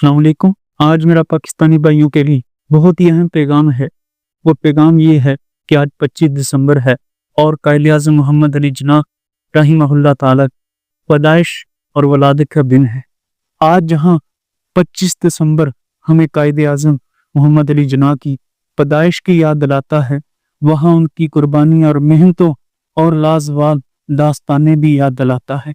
السلام علیکم۔ آج میرا پاکستانی بھائیوں کے لیے بہت ہی اہم پیغام ہے۔ وہ پیغام یہ ہے کہ آج 25 دسمبر ہے اور قائد اعظم محمد علی جناح رحمہ اللہ تعالی پیدائش اور ولادت کا دن ہے۔ آج جہاں 25 دسمبر ہمیں قائد اعظم محمد علی جناح کی پیدائش کی یاد دلاتا ہے، وہاں ان کی قربانی اور محنتوں اور لازوال داستانیں بھی یاد دلاتا ہے،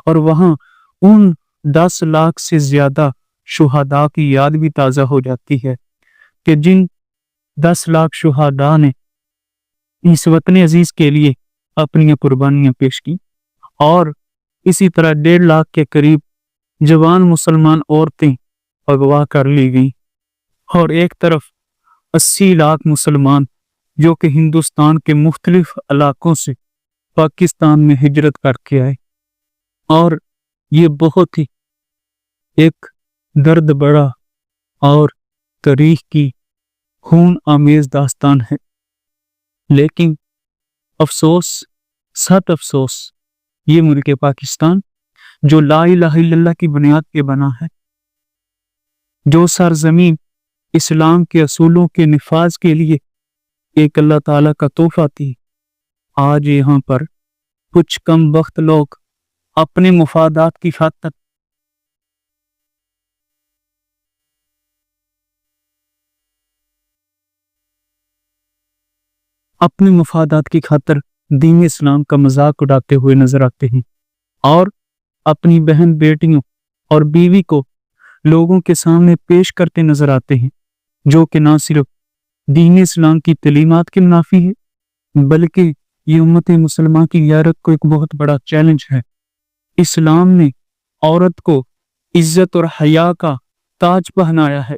اور وہاں ان 10 لاکھ سے زیادہ شہداء کی یاد بھی تازہ ہو جاتی ہے کہ جن 10 لاکھ شہداء نے اس وطن عزیز کے لیے اپنی قربانیاں پیش کی، اور اسی طرح 1.5 لاکھ کے قریب جوان مسلمان عورتیں اغوا کر لی گئیں، اور ایک طرف 80 لاکھ مسلمان جو کہ ہندوستان کے مختلف علاقوں سے پاکستان میں ہجرت کر کے آئے، اور یہ بہت ہی ایک درد بڑا اور تاریخ کی خون آمیز داستان ہے۔ لیکن افسوس، سخت افسوس، یہ ملک پاکستان جو لا الہ الا اللہ کی بنیاد پہ بنا ہے، جو سرزمین اسلام کے اصولوں کے نفاذ کے لیے ایک اللہ تعالیٰ کا تحفہ تھی، آج یہاں پر کچھ کم وقت لوگ اپنے مفادات کی خاطر دین اسلام کا مذاق اڑاتے ہوئے نظر آتے ہیں، اور اپنی بہن بیٹیوں اور بیوی کو لوگوں کے سامنے پیش کرتے نظر آتے ہیں، جو کہ نہ صرف دین اسلام کی تعلیمات کے منافی ہے، بلکہ یہ امت مسلمہ کی غیرت کو ایک بہت بڑا چیلنج ہے۔ اسلام نے عورت کو عزت اور حیا کا تاج پہنایا ہے۔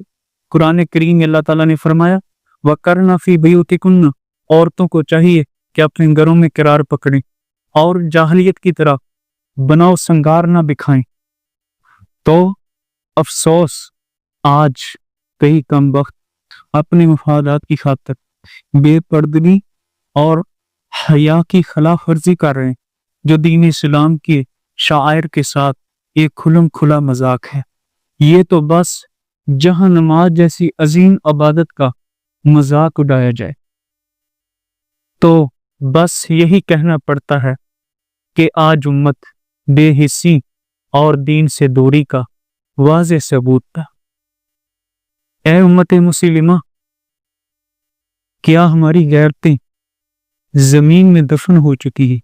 قرآن کریم میں اللہ تعالیٰ نے فرمایا وَقَرْنَ فِي بُيُوتِكُنَّ، عورتوں کو چاہیے کہ اپنے گھروں میں قرار پکڑیں اور جاہلیت کی طرح بناؤ سنگار نہ بکھائیں۔ تو افسوس، آج کئی کم وقت اپنے مفادات کی خاطر بے پردگی اور حیا کی خلاف ورزی کر رہے ہیں، جو دین اسلام کے شاعر کے ساتھ ایک کھلم کھلا مذاق ہے۔ یہ تو بس جہاں نماز جیسی عظیم عبادت کا مذاق اڑایا جائے تو بس یہی کہنا پڑتا ہے کہ آج امت بے حسی اور دین سے دوری کا واضح ثبوت تھا۔ اے امت مسلمہ، کیا ہماری غیرتیں زمین میں دفن ہو چکی ہے؟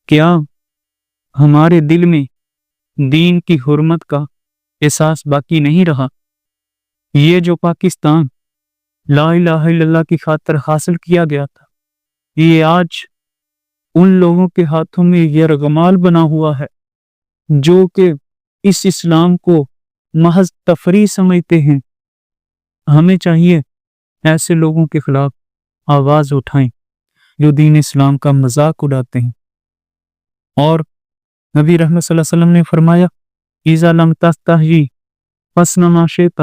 کیا ہمارے دل میں دین کی حرمت کا احساس باقی نہیں رہا؟ یہ جو پاکستان لا الہ الا اللہ کی خاطر حاصل کیا گیا تھا، یہ آج ان لوگوں کے ہاتھوں میں یرغمال بنا ہوا ہے جو کہ اس اسلام کو محض تفریح سمجھتے ہیں۔ ہمیں چاہیے ایسے لوگوں کے خلاف آواز اٹھائیں جو دین اسلام کا مذاق اڑاتے ہیں۔ اور نبی رحمت صلی اللہ علیہ وسلم نے فرمایا اذا لم تستحی فاصنع ما شئت،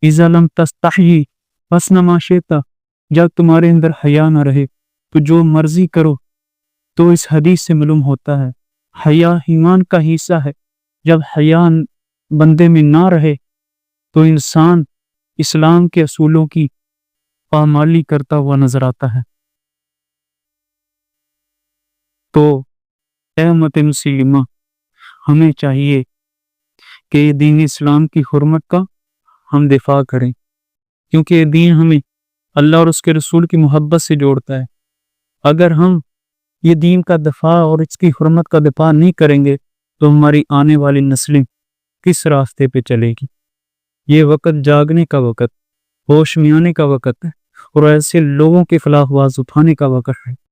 اذا لم تستحی فاصنع ما شئت، جب تمہارے اندر حیا نہ رہے تو جو مرضی کرو۔ تو اس حدیث سے معلوم ہوتا ہے حیا ایمان کا حصہ ہے۔ جب حیا بندے میں نہ رہے تو انسان اسلام کے اصولوں کی پامالی کرتا ہوا نظر آتا ہے۔ تو اے امت مسلمہ، ہمیں چاہیے کہ دین اسلام کی حرمت کا ہم دفاع کریں، کیونکہ یہ دین ہمیں اللہ اور اس کے رسول کی محبت سے جوڑتا ہے۔ اگر ہم یہ دین کا دفاع اور اس کی حرمت کا دفاع نہیں کریں گے تو ہماری آنے والی نسلیں کس راستے پہ چلے گی؟ یہ وقت جاگنے کا وقت، ہوش میں آنے کا وقت ہے، اور ایسے لوگوں کے خلاف آواز اٹھانے کا وقت ہے